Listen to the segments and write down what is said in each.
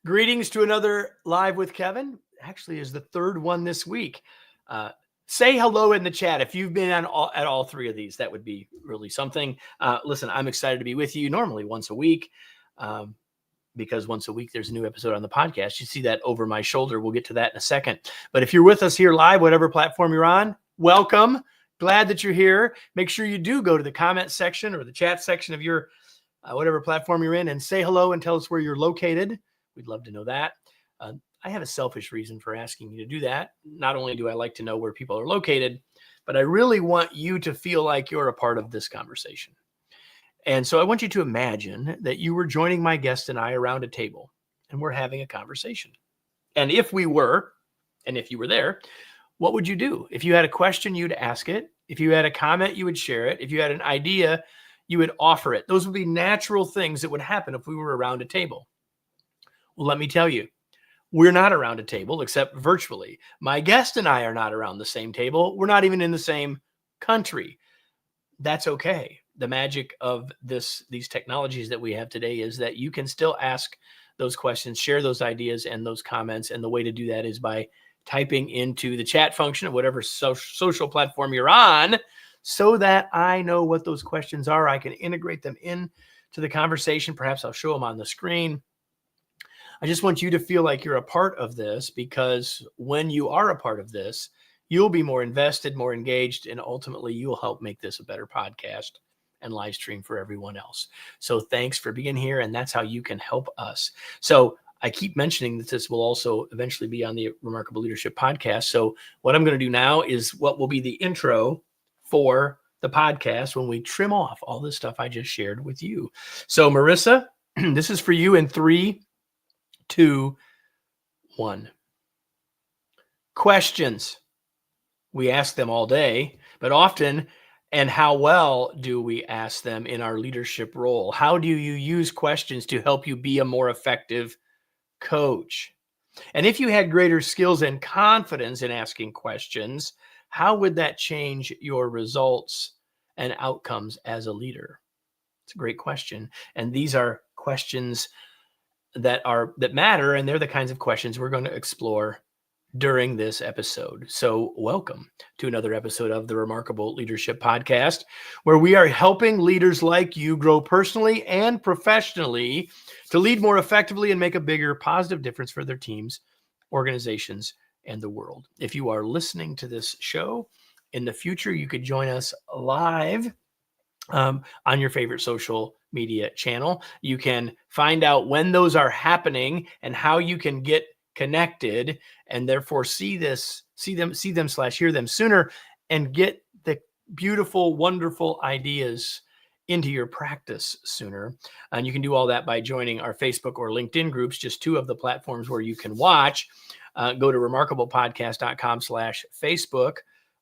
Greetings to another Live with Kevin. Actually, is the third one this week. Say hello in the chat if you've been at all three of these. That would be really something. Listen, I'm excited to be with you normally once a week because once a week there's a new episode on the podcast. You see that over my shoulder. We'll get to that in a second. But if you're with us here live, whatever platform you're on, welcome. Glad that you're here. Make sure you do go to the comment section or the chat section of your whatever platform you're in and say hello and tell us where you're located. We'd love to know that. I have a selfish reason for asking you to do that. Not only do I like to know where people are located, but I really want you to feel like you're a part of this conversation. And so I want you to imagine that you were joining my guest and I around a table and we're having a conversation. And if you were there, what would you do? If you had a question, you'd ask it. If you had a comment, you would share it. If you had an idea, you would offer it. Those would be natural things that would happen if we were around a table. Well, let me tell you, we're not around a table except virtually. My guest and I are not around the same table. We're not even in the same country. That's okay. The magic of these technologies that we have today is that you can still ask those questions, share those ideas and those comments. And the way to do that is by typing into the chat function of whatever social platform you're on so that I know what those questions are. I can integrate them into the conversation. Perhaps I'll show them on the screen. I just want you to feel like you're a part of this, because when you are a part of this, you'll be more invested, more engaged, and ultimately you'll help make this a better podcast and live stream for everyone else. So thanks for being here, and that's how you can help us. So I keep mentioning that this will also eventually be on the Remarkable Leadership podcast. So what I'm going to do now is what will be the intro for the podcast when we trim off all this stuff I just shared with you. So Marissa, this is for you in 3, 2, 1. Questions. We ask them all day, but often, and how well do we ask them in our leadership role? How do you use questions to help you be a more effective coach? And if you had greater skills and confidence in asking questions, how would that change your results and outcomes as a leader? It's a great question. And these are questions that matter, and they're the kinds of questions we're going to explore during this episode. So welcome to another episode of the Remarkable Leadership Podcast, where we are helping leaders like you grow personally and professionally to lead more effectively and make a bigger positive difference for their teams, organizations, and the world. If you are listening to this show in the future, you could join us live on your favorite social media channel. You can find out when those are happening and how you can get connected and therefore see them / hear them sooner and get the beautiful, wonderful ideas into your practice sooner. And you can do all that by joining our Facebook or LinkedIn groups, just 2 of the platforms where you can watch. Go to remarkablepodcast.com/Facebook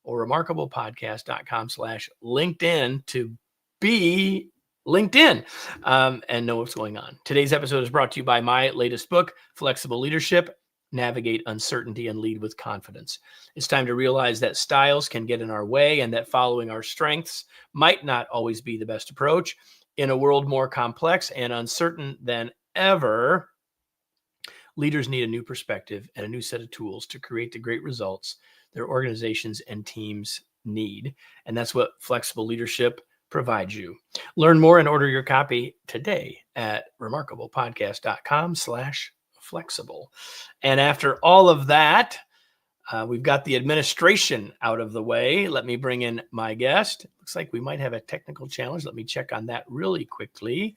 or remarkablepodcast.com/LinkedIn to be LinkedIn and know what's going on. Today's episode is brought to you by my latest book, Flexible Leadership: Navigate Uncertainty and Lead with Confidence. It's time to realize that styles can get in our way and that following our strengths might not always be the best approach. In a world more complex and uncertain than ever, leaders need a new perspective and a new set of tools to create the great results their organizations and teams need. And that's what Flexible Leadership provides you. Learn more and order your copy today at remarkablepodcast.com/flexible. And after all of that, we've got the administration out of the way. Let me bring in my guest. Looks like we might have a technical challenge. Let me check on that really quickly.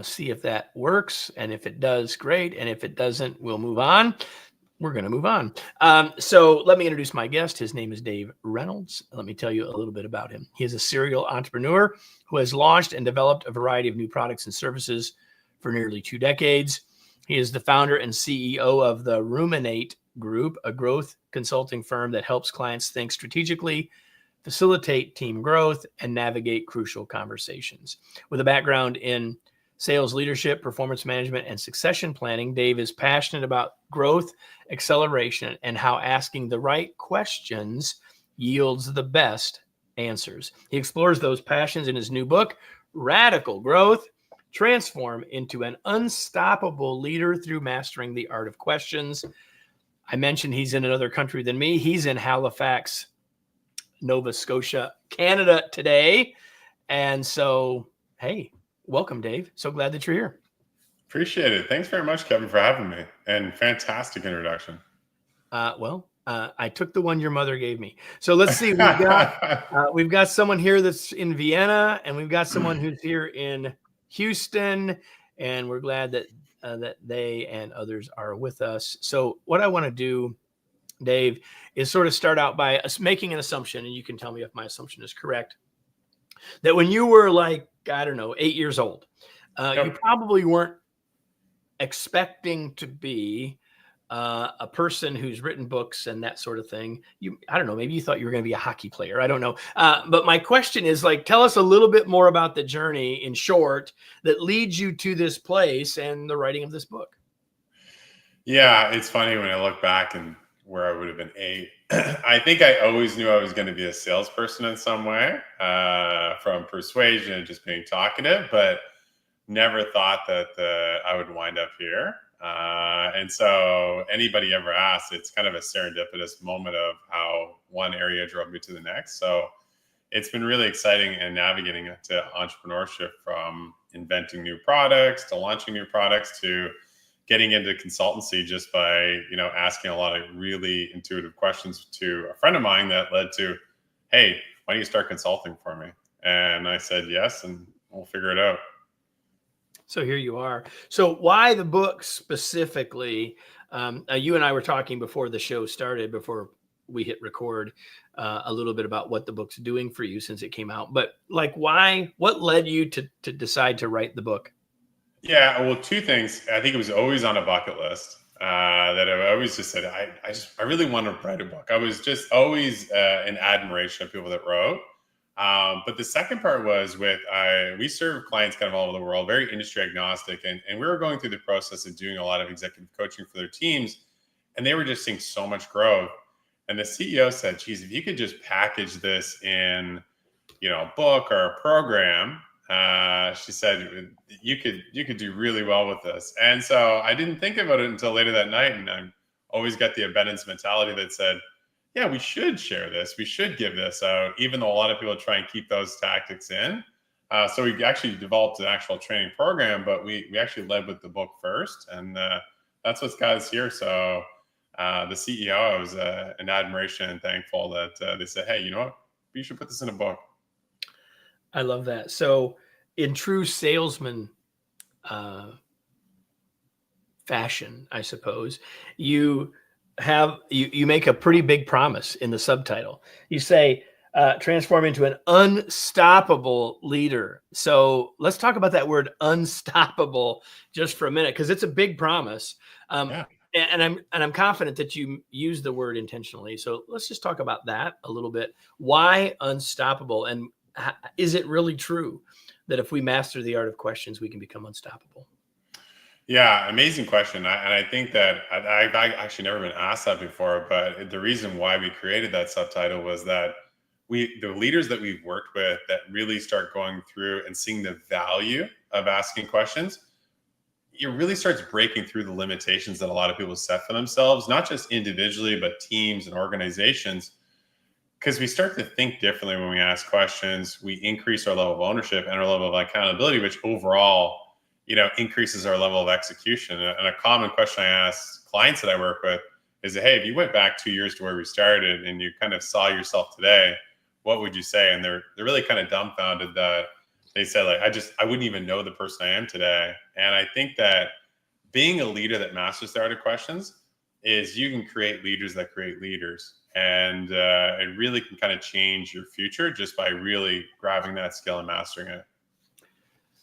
See if that works. And if it does, great. And if it doesn't, we'll move on. We're going to move on. So let me introduce my guest. His name is Dave Reynolds. Let me tell you a little bit about him. He is a serial entrepreneur who has launched and developed a variety of new products and services for nearly 2 decades. He is the founder and CEO of the Ruminate Group, a growth consulting firm that helps clients think strategically, facilitate team growth, and navigate crucial conversations. With a background in sales leadership, performance management, and succession planning, Dave is passionate about growth, acceleration, and how asking the right questions yields the best answers. He explores those passions in his new book, Radical Growth: transform into an unstoppable leader through mastering the art of questions. I mentioned he's in another country than me. He's in Halifax, Nova Scotia, Canada today. And so, hey, welcome, Dave. So glad that you're here. Appreciate it. Thanks very much, Kevin, for having me. And fantastic introduction. I took the one your mother gave me. So let's see. We've got someone here that's in Vienna, and we've got someone who's here in Houston, and we're glad that that they and others are with us. So what I want to do, Dave, is sort of start out by making an assumption, and you can tell me if my assumption is correct. That when you were like, I don't know, 8 years old, you probably weren't expecting to be a person who's written books and that sort of thing. I don't know, maybe you thought you were going to be a hockey player. I don't know. But my question is, like, tell us a little bit more about the journey in short that leads you to this place and the writing of this book. Yeah, it's funny when I look back and where I would have been 8. I think I always knew I was going to be a salesperson in some way, from persuasion and just being talkative, but never thought that I would wind up here. And so anybody ever asks, it's kind of a serendipitous moment of how one area drove me to the next. So it's been really exciting and navigating to entrepreneurship, from inventing new products to launching new products to getting into consultancy just by, asking a lot of really intuitive questions to a friend of mine that led to, hey, why don't you start consulting for me? And I said yes, and we'll figure it out. So here you are. So why the book specifically? You and I were talking before the show started, before we hit record, a little bit about what the book's doing for you since it came out. But like, why? What led you to decide to write the book? Yeah, well, 2 things. I think it was always on a bucket list, that I always just said, I really want to write a book. I was just always in admiration of people that wrote. But the second part was we serve clients kind of all over the world, very industry agnostic. And we were going through the process of doing a lot of executive coaching for their teams. And they were just seeing so much growth. And the CEO said, geez, if you could just package this in, a book or a program, she said, you could do really well with this. And so I didn't think about it until later that night. And I always got the abundance mentality that said, yeah, we should share this. We should give this out, even though a lot of people try and keep those tactics in. So we actually developed an actual training program, but we actually led with the book first. And that's what's got us here. So the CEO, I was in admiration and thankful that they said, hey, you know what? You should put this in a book. I love that. So in true salesman fashion, I suppose, you make a pretty big promise in the subtitle. You say, transform into an unstoppable leader. So let's talk about that word unstoppable just for a minute, because it's a big promise. And I'm confident that you use the word intentionally. So let's just talk about that a little bit. Why unstoppable? And is it really true that if we master the art of questions, we can become unstoppable? Yeah, amazing question. And I think that I've actually never been asked that before, but the reason why we created that subtitle was that the leaders that we've worked with that really start going through and seeing the value of asking questions, it really starts breaking through the limitations that a lot of people set for themselves, not just individually, but teams and organizations. Because we start to think differently when we ask questions, we increase our level of ownership and our level of accountability, which overall, increases our level of execution. And a common question I ask clients that I work with is, hey, if you went back 2 years to where we started and you kind of saw yourself today, what would you say? And they're really kind of dumbfounded that they said, like, I wouldn't even know the person I am today. And I think that being a leader that masters the art of questions is you can create leaders that create leaders. And it really can kind of change your future just by really grabbing that skill and mastering it.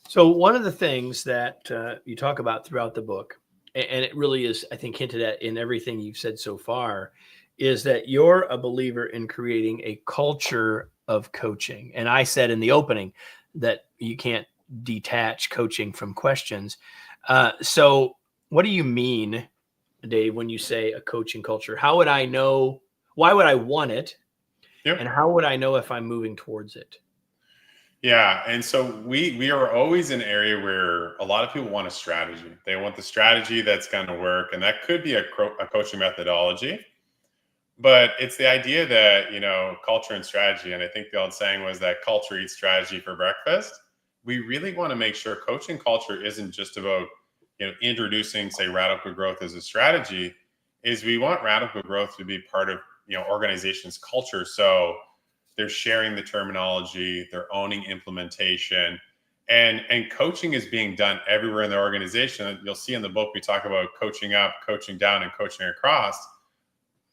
So one of the things that you talk about throughout the book, and it really is, I think, hinted at in everything you've said so far, is that you're a believer in creating a culture of coaching. And I said in the opening that you can't detach coaching from questions. So what do you mean, Dave, when you say a coaching culture? How would I know? Why would I want it? Yep. And how would I know if I'm moving towards it? Yeah, and so we are always an area where a lot of people want a strategy. They want the strategy that's going to work, and that could be a coaching methodology. But it's the idea that, culture and strategy, and I think the old saying was that culture eats strategy for breakfast. We really want to make sure coaching culture isn't just about, introducing, say, radical growth as a strategy. Is we want radical growth to be part of, organization's culture. So they're sharing the terminology, they're owning implementation, and coaching is being done everywhere in the organization. You'll see in the book we talk about coaching up, coaching down, and coaching across.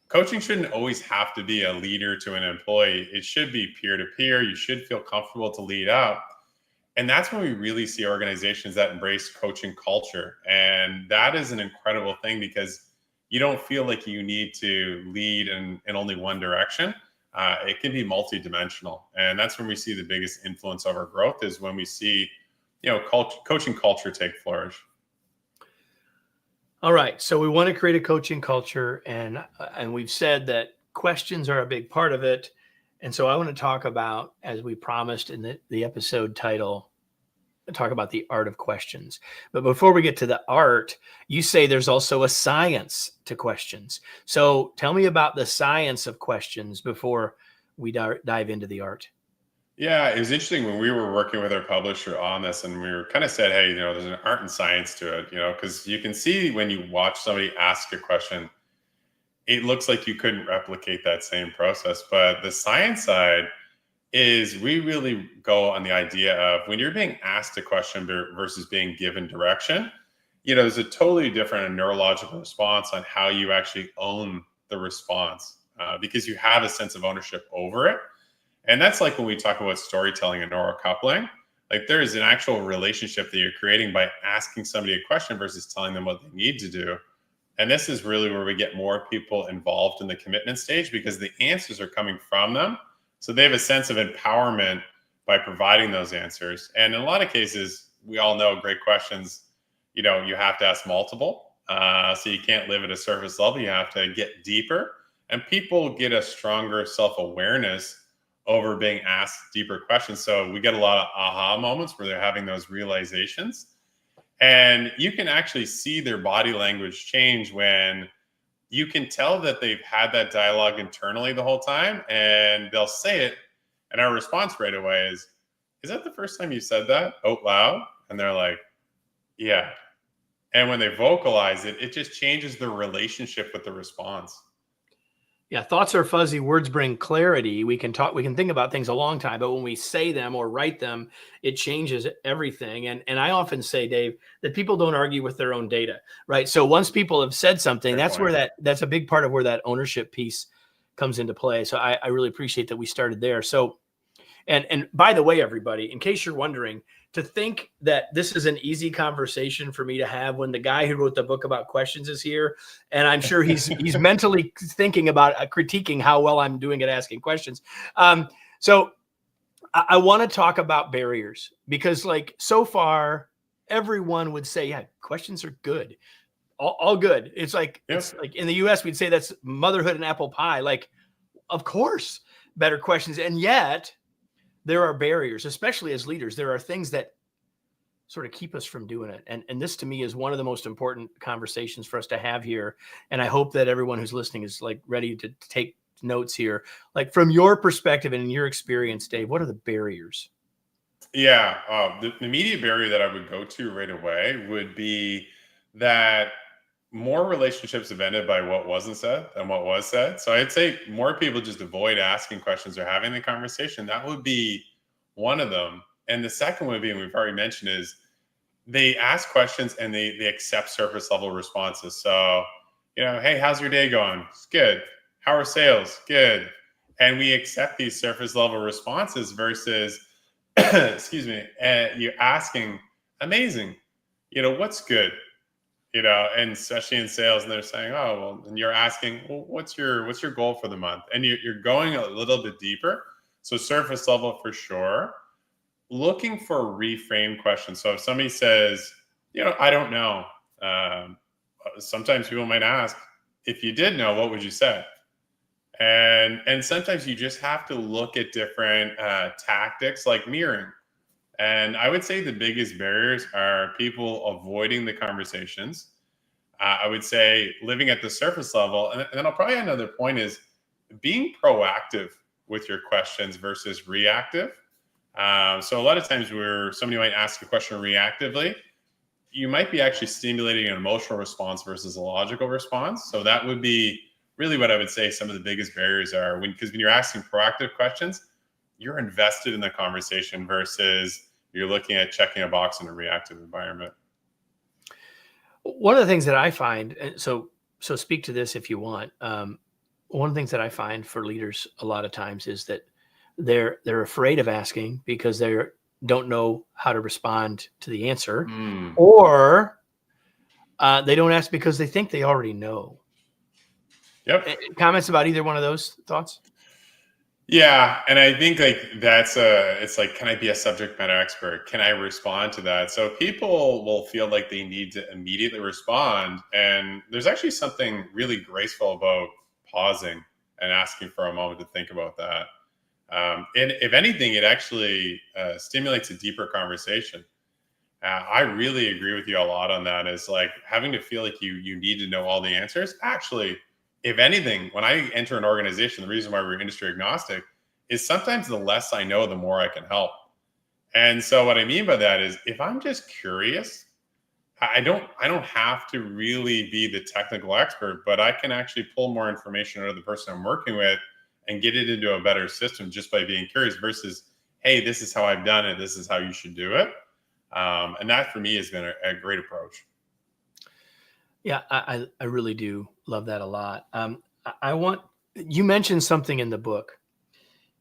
Coaching shouldn't always have to be a leader to an employee. It should be peer to peer. You should feel comfortable to lead up. And that's when we really see organizations that embrace coaching culture. And that is an incredible thing because you don't feel like you need to lead in only one direction. It can be multidimensional. And that's when we see the biggest influence over growth is when we see, coaching culture take flourish. All right. So we want to create a coaching culture, and we've said that questions are a big part of it. And so I want to talk about, as we promised in the episode title, talk about the art of questions. But before we get to the art, you say there's also a science to questions. So tell me about the science of questions before we dive into the art. Yeah, it was interesting when we were working with our publisher on this, and we were kind of said, hey, there's an art and science to it, because you can see when you watch somebody ask a question, it looks like you couldn't replicate that same process. But the science side is we really go on the idea of when you're being asked a question versus being given direction, there's a totally different neurological response on how you actually own the response because you have a sense of ownership over it. And that's like when we talk about storytelling and neurocoupling, like there is an actual relationship that you're creating by asking somebody a question versus telling them what they need to do. And this is really where we get more people involved in the commitment stage because the answers are coming from them. So they have a sense of empowerment by providing those answers. And in a lot of cases, we all know great questions, you have to ask multiple. So you can't live at a surface level. You have to get deeper. And people get a stronger self-awareness over being asked deeper questions. So we get a lot of aha moments where they're having those realizations. And you can actually see their body language change when you can tell that they've had that dialogue internally the whole time and they'll say it. And our response right away is that the first time you said that out loud? And they're like, yeah. And when they vocalize it, it just changes their relationship with the response. Yeah, thoughts are fuzzy, words bring clarity. We can think about things a long time, but when we say them or write them, it changes everything. And I often say, Dave, that people don't argue with their own data, right? So once people have said something, Fair that's point. where that's a big part of where that ownership piece comes into play. So I really appreciate that we started there. So and by the way, everybody, in case you're wondering, to think that this is an easy conversation for me to have when the guy who wrote the book about questions is here, and I'm sure he's mentally thinking about critiquing how well I'm doing at asking questions. So I want to talk about barriers because, like, so far, everyone would say, yeah, questions are good, all good. It's like in the U.S. we'd say that's motherhood and apple pie. Like, of course, better questions, and yet there are barriers, especially as leaders. There are things that sort of keep us from doing it. And this to me is one of the most important conversations for us to have here. And I hope that everyone who's listening is like ready to take notes here. Like from your perspective and in your experience, Dave, what are the barriers? Yeah, the immediate barrier that I would go to right away would be that more relationships have ended by what wasn't said than what was said. So I'd say more people just avoid asking questions or having the conversation. That would be one of them. And the second would be, and we've already mentioned, is they ask questions and they accept surface level responses. So, hey, how's your day going? It's good. How are sales? Good. And we accept these surface level responses versus, excuse me, you're asking, amazing. What's good? And especially in sales, and they're saying, oh, well, and you're asking, well, what's your goal for the month? And you're going a little bit deeper. So surface level for sure. Looking for reframe questions. So if somebody says, I don't know, sometimes people might ask, if you did know, what would you say? And sometimes you just have to look at different tactics like mirroring. And I would say the biggest barriers are people avoiding the conversations. I would say living at the surface level. And then I'll probably add another point is being proactive with your questions versus reactive. So a lot of times where somebody might ask a question reactively, you might be actually stimulating an emotional response versus a logical response. So that would be really what I would say some of the biggest barriers are because when you're asking proactive questions, you're invested in the conversation versus you're looking at checking a box in a reactive environment. One of the things that I find, and so speak to this if you want. One of the things that I find for leaders a lot of times is that they're afraid of asking because they don't know how to respond to the answer, or they don't ask because they think they already know. Yep. Comments about either one of those thoughts? Yeah, and I think like it's like, can I be a subject matter expert? Can I respond to that? So people will feel like they need to immediately respond, and there's actually something really graceful about pausing and asking for a moment to think about that. And if anything, it actually stimulates a deeper conversation. I really agree with you a lot on that. Is like having to feel like you need to know all the answers. Actually, if anything, when I enter an organization, the reason why we're industry agnostic is sometimes the less I know, the more I can help. And so what I mean by that is if I'm just curious, I don't have to really be the technical expert, but I can actually pull more information out of the person I'm working with and get it into a better system just by being curious versus, hey, this is how I've done it. This is how you should do it. And that for me has been a great approach. Yeah, I really do love that a lot. I want you mentioned something in the book,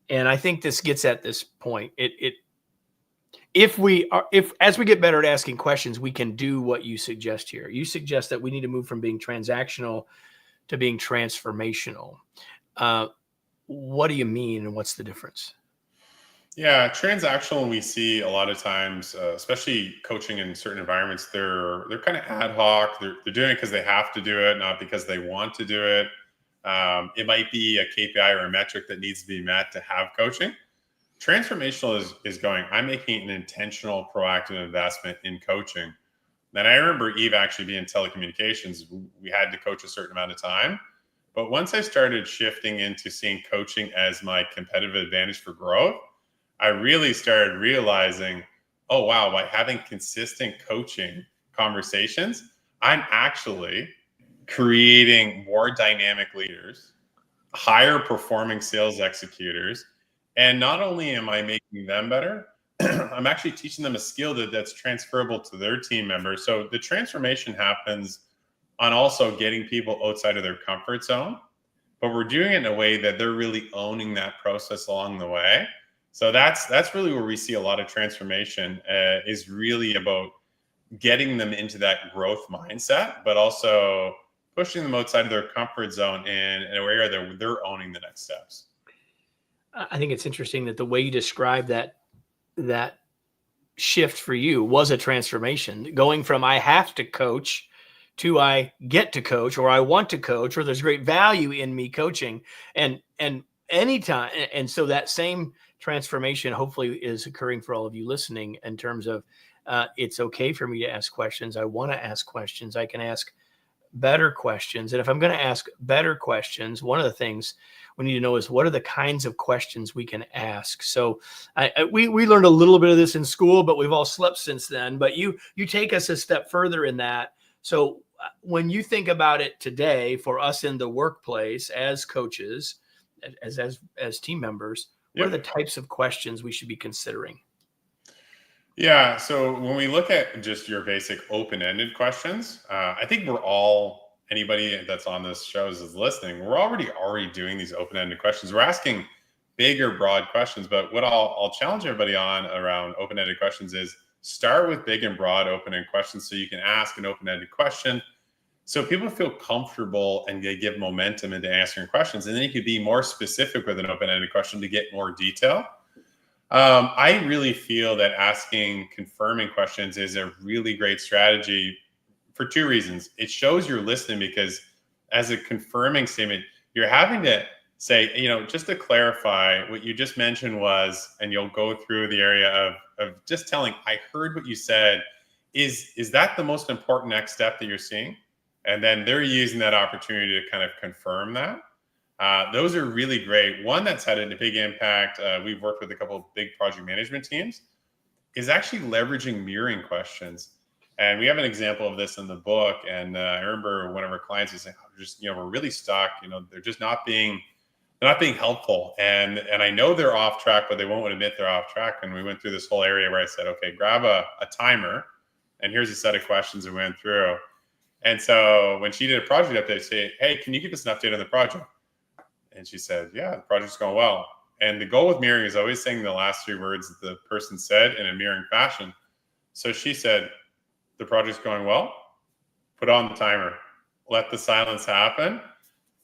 and I think this gets at this point. If as we get better at asking questions, we can do what you suggest here. You suggest that we need to move from being transactional to being transformational. What do you mean, and what's the difference? Yeah, transactional we see a lot of times, especially coaching in certain environments. They're kind of ad hoc. They're doing it because they have to do it, not because they want to do it. It might be a KPI or a metric that needs to be met to have coaching. Transformational is going, I'm making an intentional, proactive investment in coaching. Then I remember Eve actually being in telecommunications. We had to coach a certain amount of time. But once I started shifting into seeing coaching as my competitive advantage for growth, I really started realizing, oh, wow, by having consistent coaching conversations, I'm actually creating more dynamic leaders, higher performing sales executors. And not only am I making them better, I'm actually teaching them a skill that's transferable to their team members. So the transformation happens on also getting people outside of their comfort zone, but we're doing it in a way that they're really owning that process along the way. So that's really where we see a lot of transformation is really about getting them into that growth mindset, but also pushing them outside of their comfort zone in an area that they're owning the next steps. I think it's interesting that the way you describe that shift for you was a transformation, going from I have to coach to I get to coach, or I want to coach, or there's great value in me coaching. And anytime, and so that same transformation hopefully is occurring for all of you listening in terms of it's okay for me to ask questions. I want to ask questions. I can ask better questions. And if I'm going to ask better questions, one of the things we need to know is what are the kinds of questions we can ask. So we learned a little bit of this in school, but we've all slept since then. But you take us a step further in that. So when you think about it today for us in the workplace as coaches, as team members, what are the types of questions we should be considering? Yeah. So when we look at just your basic open-ended questions, I think anybody that's on this show is listening, we're already doing these open-ended questions. We're asking bigger, broad questions, but what I'll challenge everybody on around open-ended questions is start with big and broad open-ended questions so you can ask an open-ended question so people feel comfortable and they give momentum into answering questions. And then you could be more specific with an open-ended question to get more detail. I really feel that asking confirming questions is a really great strategy for two reasons. It shows you're listening because as a confirming statement, you're having to say, just to clarify, what you just mentioned was, and you'll go through the area of just telling, I heard what you said. Is that the most important next step that you're seeing? And then they're using that opportunity to kind of confirm that. Those are really great. One that's had a big impact, we've worked with a couple of big project management teams, is actually leveraging mirroring questions. And we have an example of this in the book. And I remember one of our clients was saying, we're really stuck. They're just not being helpful. And I know they're off track, but they won't admit they're off track. And we went through this whole area where I said, okay, grab a timer. And here's a set of questions we went through. And so when she did a project update, say, hey, can you give us an update on the project? And she said, yeah, the project's going well. And the goal with mirroring is always saying the last 3 words that the person said in a mirroring fashion. So she said, the project's going well. Put on the timer. Let the silence happen.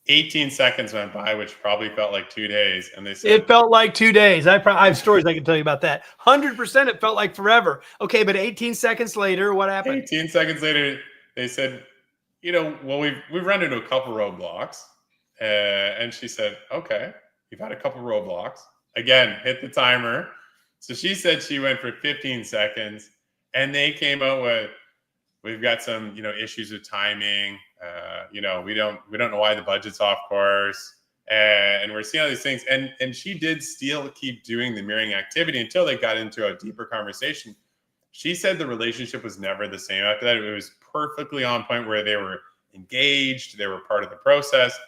18 seconds went by, which probably felt like 2 days. And they said, it felt like 2 days. I have stories I can tell you about that. 100% it felt like forever. Okay, but 18 seconds later, what happened? 18 seconds later, they said, well, we've run into a couple roadblocks. And she said, okay, you've had a couple roadblocks. Again, hit the timer. So she said she went for 15 seconds, and they came out with, we've got some, issues with timing. We don't know why the budget's off course, and we're seeing all these things. And she did still keep doing the mirroring activity until they got into a deeper conversation. She said the relationship was never the same after that. It was perfectly on point where they were engaged, they were part of the process,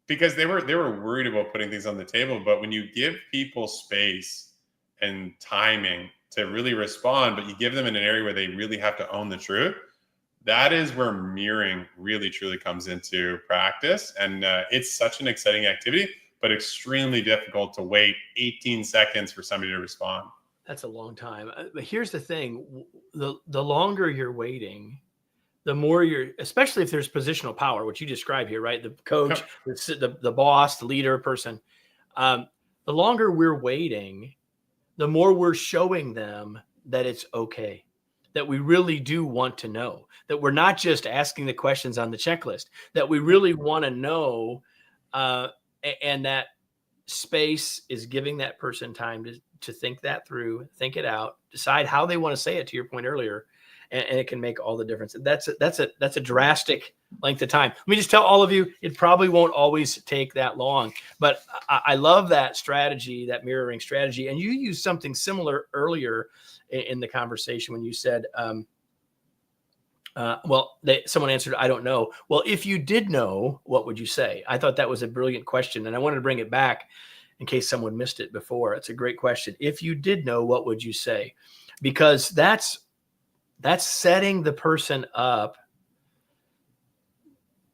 because they were worried about putting things on the table. But when you give people space and timing to really respond, but you give them in an area where they really have to own the truth, that is where mirroring really truly comes into practice. And it's such an exciting activity, but extremely difficult to wait 18 seconds for somebody to respond. That's a long time. But here's the thing. The longer you're waiting, the more especially if there's positional power, which you describe here, right? The coach, the boss, the leader person. The longer we're waiting, the more we're showing them that it's okay, that we really do want to know, that we're not just asking the questions on the checklist, that we really want to know, and that space is giving that person time to think that through, think it out, decide how they want to say it, to your point earlier. And it can make all the difference. That's a drastic length of time. Let me just tell all of you, it probably won't always take that long. But I love that strategy, that mirroring strategy. And you used something similar earlier in the conversation when you said, someone answered, I don't know. Well, if you did know, what would you say? I thought that was a brilliant question, and I wanted to bring it back in case someone missed it before. It's a great question. If you did know, what would you say? Because that's setting the person up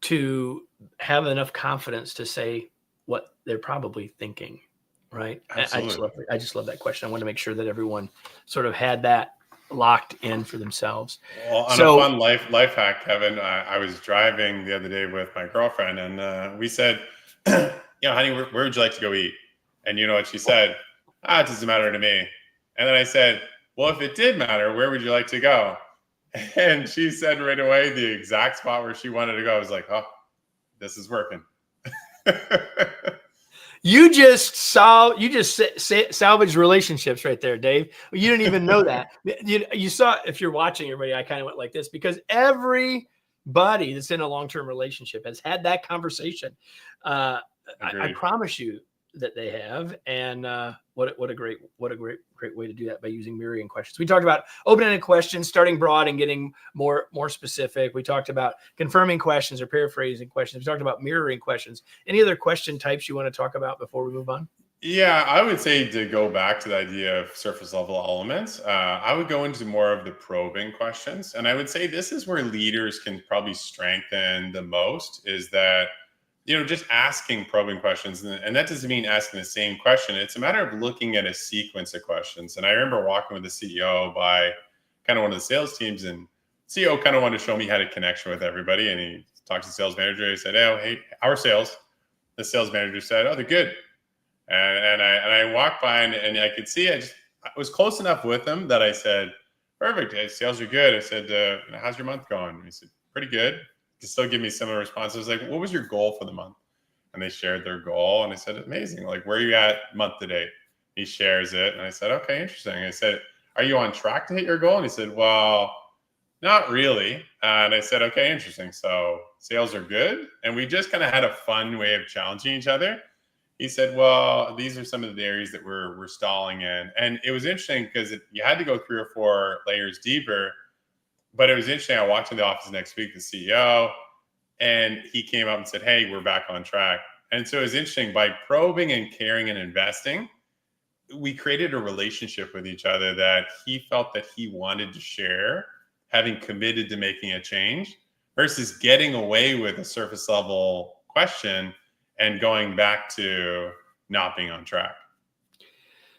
to have enough confidence to say what they're probably thinking, right? Absolutely. I just love that question. I want to make sure that everyone sort of had that locked in for themselves. Well, on a fun life hack, Kevin, I was driving the other day with my girlfriend, and we said, honey, where would you like to go eat? And you know what she said? It doesn't matter to me. And then I said, well, if it did matter, where would you like to go? And she said right away the exact spot where she wanted to go. I was like, oh, this is working. You just salvaged relationships right there, Dave. You didn't even know that. You saw, if you're watching, everybody, I kind of went like this because everybody that's in a long-term relationship has had that conversation. I promise you that they have. And what a great way to do that by using mirroring questions. We talked about open-ended questions, starting broad and getting more specific. We talked about confirming questions or paraphrasing questions. We talked about mirroring questions. Any other question types you want to talk about before we move on? Yeah, I would say, to go back to the idea of surface level elements, I would go into more of the probing questions. And I would say this is where leaders can probably strengthen the most, is that just asking probing questions. And that doesn't mean asking the same question. It's a matter of looking at a sequence of questions. And I remember walking with the CEO by kind of one of the sales teams, and CEO kind of wanted to show me how to connection with everybody. And he talked to the sales manager. He said, oh, hey, our sales. The sales manager said, oh, they're good. And I walked by and I could see I was close enough with him that I said, perfect. Hey, sales are good. I said, how's your month going? He said, pretty good. He still give me similar responses. Like, what was your goal for the month? and they shared their goal. And I said, amazing. Like, where are you at month to date? He shares it. And I said, okay, interesting. I said, are you on track to hit your goal? And he said, well, not really. And I said, okay, interesting. So sales are good. And we just kind of had a fun way of challenging each other. He said, well, these are some of the areas that we're stalling in. And it was interesting because you had to go 3 or 4 layers deeper. But it was interesting. I walked in the office next week, the CEO, and he came up and said, hey, we're back on track. And so it was interesting. By probing and caring and investing, we created a relationship with each other that he felt that he wanted to share, having committed to making a change, versus getting away with a surface level question and going back to not being on track.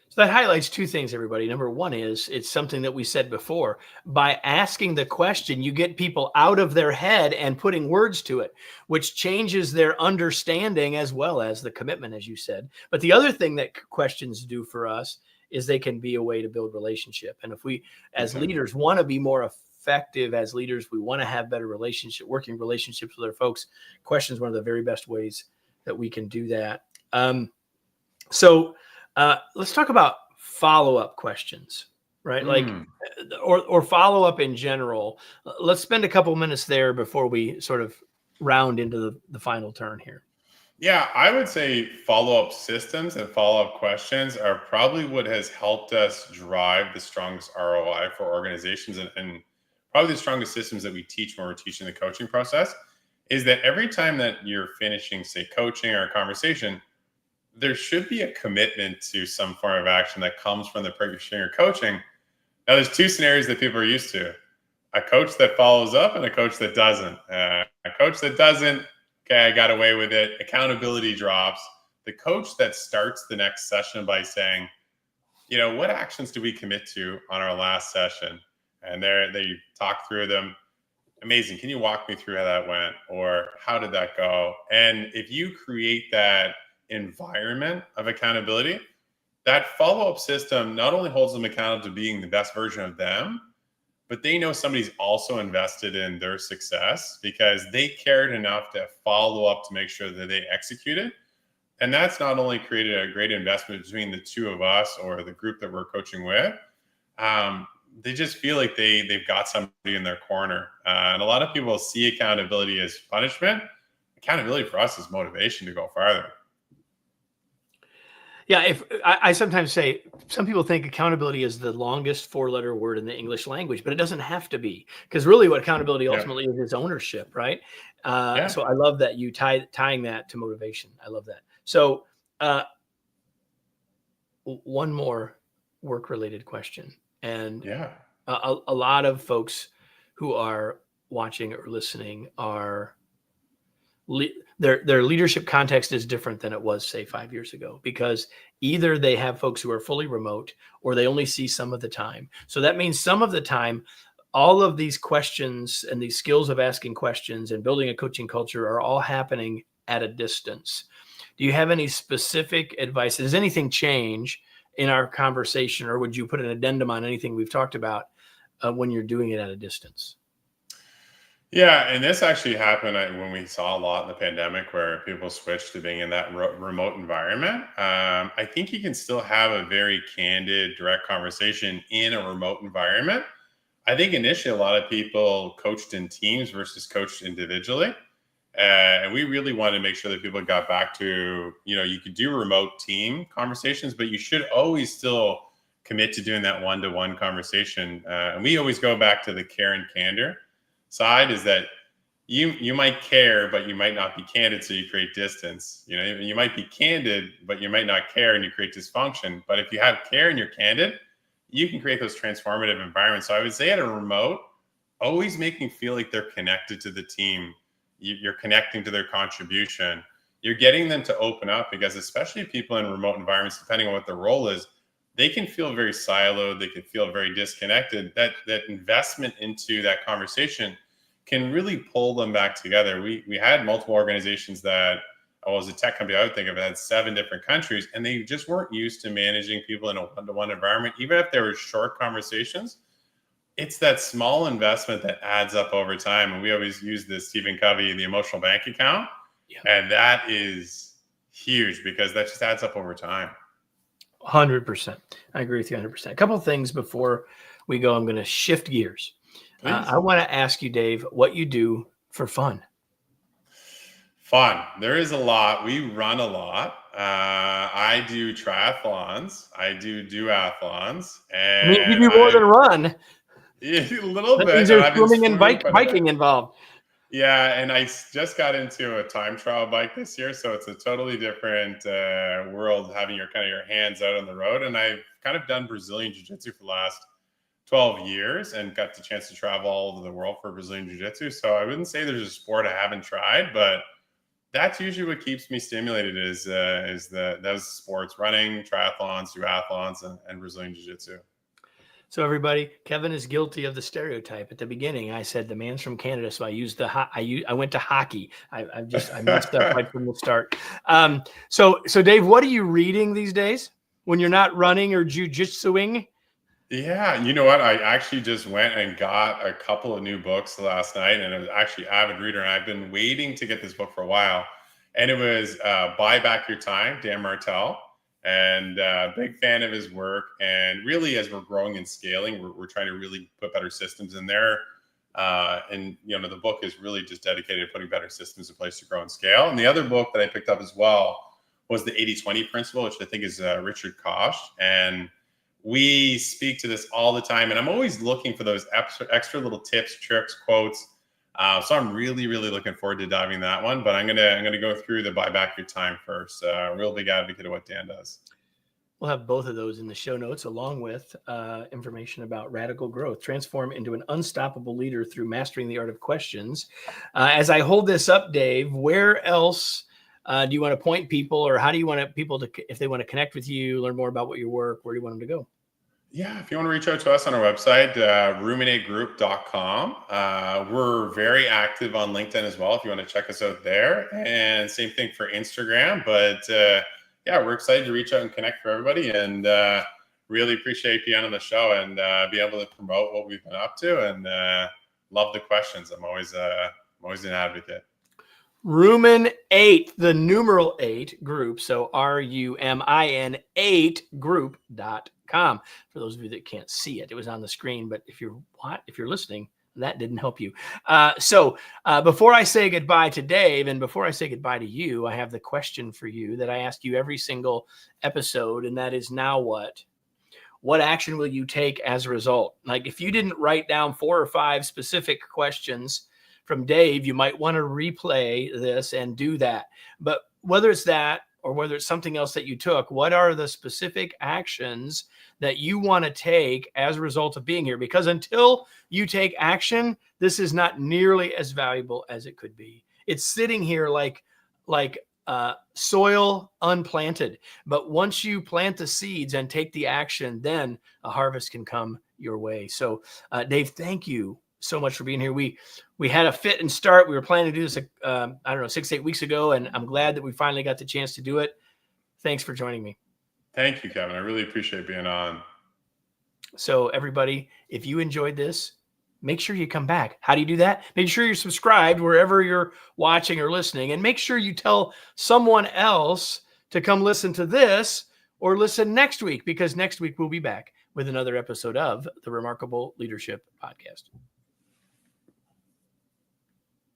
So that highlights 2 things, everybody. Number 1 is it's something that we said before. By asking the question, you get people out of their head and putting words to it, which changes their understanding as well as the commitment, as you said. But the other thing that questions do for us is they can be a way to build relationship. And if we, as leaders, want to be more effective as leaders, we want to have better working relationships with our folks. Question is one of the very best ways that we can do that. Let's talk about follow-up questions, right? Like, or follow-up in general. Let's spend a couple minutes there before we sort of round into the final turn here. Yeah, I would say follow-up systems and follow-up questions are probably what has helped us drive the strongest ROI for organizations, and probably the strongest systems that we teach when we're teaching the coaching process is that every time that you're finishing, say, coaching or a conversation, there should be a commitment to some form of action that comes from the person you're coaching. Now, there's 2 scenarios that people are used to: a coach that follows up and a coach that doesn't. A coach that doesn't, okay, I got away with it. Accountability drops. The coach that starts the next session by saying, what actions do we commit to on our last session? And they talk through them. Amazing. Can you walk me through how that went? Or how did that go? And if you create that environment of accountability, that follow-up system not only holds them accountable to being the best version of them, but they know somebody's also invested in their success because they cared enough to follow up to make sure that they executed. And that's not only created a great investment between the 2 of us or the group that we're coaching with, they just feel like they've got somebody in their corner. And a lot of people see accountability as punishment. Accountability for us is motivation to go farther. Yeah, if I sometimes say, some people think accountability is the longest 4-letter word in the English language, but it doesn't have to be, because really what accountability ultimately is ownership, right? So I love that you tying that to motivation. I love that. So one more work-related question, and a lot of folks who are watching or listening are their leadership context is different than it was, say, 5 years ago, because either they have folks who are fully remote or they only see some of the time. So that means some of the time, all of these questions and these skills of asking questions and building a coaching culture are all happening at a distance. Do you have any specific advice? Does anything change in our conversation, or would you put an addendum on anything we've talked about when you're doing it at a distance? Yeah, and this actually happened when we saw a lot in the pandemic where people switched to being in that remote environment. I think you can still have a very candid, direct conversation in a remote environment. I think initially a lot of people coached in teams versus coached individually. And we really wanted to make sure that people got back to, you could do remote team conversations, but you should always still commit to doing that one-to-one conversation. And we always go back to the care and candor side, is that you might care, but you might not be candid, so you create distance. You might be candid, but you might not care, and you create dysfunction. But if you have care and you're candid, you can create those transformative environments. So I would say at a remote, always making feel like they're connected to the team. You're connecting to their contribution. You're getting them to open up, because especially people in remote environments, depending on what their role is, they can feel very siloed. They can feel very disconnected. That investment into that conversation can really pull them back together. We had multiple organizations that, as a tech company, I would think of it, had 7 different countries, and they just weren't used to managing people in a one-to-one environment. Even if there were short conversations, it's that small investment that adds up over time. And we always use this Stephen Covey, the emotional bank account. Yeah. And that is huge because that just adds up over time. 100%. I agree with you 100%. A couple of things before we go. I'm going to shift gears. I want to ask you, Dave, what you do for fun. Fun. There is a lot. We run a lot. I do triathlons. I do duathlons, I mean, you and do more than run. a little That bit. means And there's I've been swimming and swimming quite a bit. biking involved. Yeah, and I just got into a time trial bike this year, so it's a totally different world having your hands out on the road. And I've kind of done Brazilian jiu-jitsu for the last 12 years and got the chance to travel all over the world for Brazilian jiu-jitsu. So I wouldn't say there's a sport I haven't tried, but that's usually what keeps me stimulated is those sports: running, triathlons, duathlons, and Brazilian jiu-jitsu. So everybody, Kevin is guilty of the stereotype. At the beginning, I said the man's from Canada, so I used I went to hockey. I messed up right from the start. So Dave, what are you reading these days when you're not running or jujitsuing? Yeah, you know what? I actually just went and got a couple of new books last night, and I was actually avid reader, and I've been waiting to get this book for a while. And it was "Buy Back Your Time," Dan Martell, and big fan of his work. And really, as we're growing and scaling, we're trying to really put better systems in there. And the book is really just dedicated to putting better systems in place to grow and scale. And the other book that I picked up as well was the 80-20 principle, which I think is Richard Koch. And we speak to this all the time, and I'm always looking for those extra little tips, tricks, quotes. So I'm really, really looking forward to diving that one. But I'm gonna go through the Buy Back Your Time first. Real big advocate of what Dan does. We'll have both of those in the show notes, along with information about radical growth. Transform into an unstoppable leader through mastering the art of questions. As I hold this up, Dave, where else do you want to point people, or how do you want people to, if they want to connect with you, learn more about what your work, where do you want them to go? Yeah, if you want to reach out to us on our website, ruminategroup.com. We're very active on LinkedIn as well, if you want to check us out there. And same thing for Instagram. But yeah, we're excited to reach out and connect for everybody, and really appreciate being on the show and be able to promote what we've been up to. And love the questions. I'm always an advocate. Rumin8, the numeral 8 group. So RUMIN 8 group.com. For those of you that can't see it, it was on the screen, but if you're listening, that didn't help you. So before I say goodbye to Dave and before I say goodbye to you, I have the question for you that I ask you every single episode. And that is, now what? What action will you take as a result? Like, if you didn't write down 4 or 5 specific questions from Dave, you might want to replay this and do that. But whether it's that or whether it's something else that you took, what are the specific actions that you want to take as a result of being here? Because until you take action, this is not nearly as valuable as it could be. It's sitting here like soil unplanted. But once you plant the seeds and take the action, then a harvest can come your way. So Dave, thank you so much for being here. We had a fit and start. We were planning to do this, 6-8 weeks ago, and I'm glad that we finally got the chance to do it. Thanks for joining me. Thank you, Kevin. I really appreciate being on. So everybody, if you enjoyed this, make sure you come back. How do you do that? Make sure you're subscribed wherever you're watching or listening, and make sure you tell someone else to come listen to this or listen next week, because next week we'll be back with another episode of the Remarkable Leadership Podcast.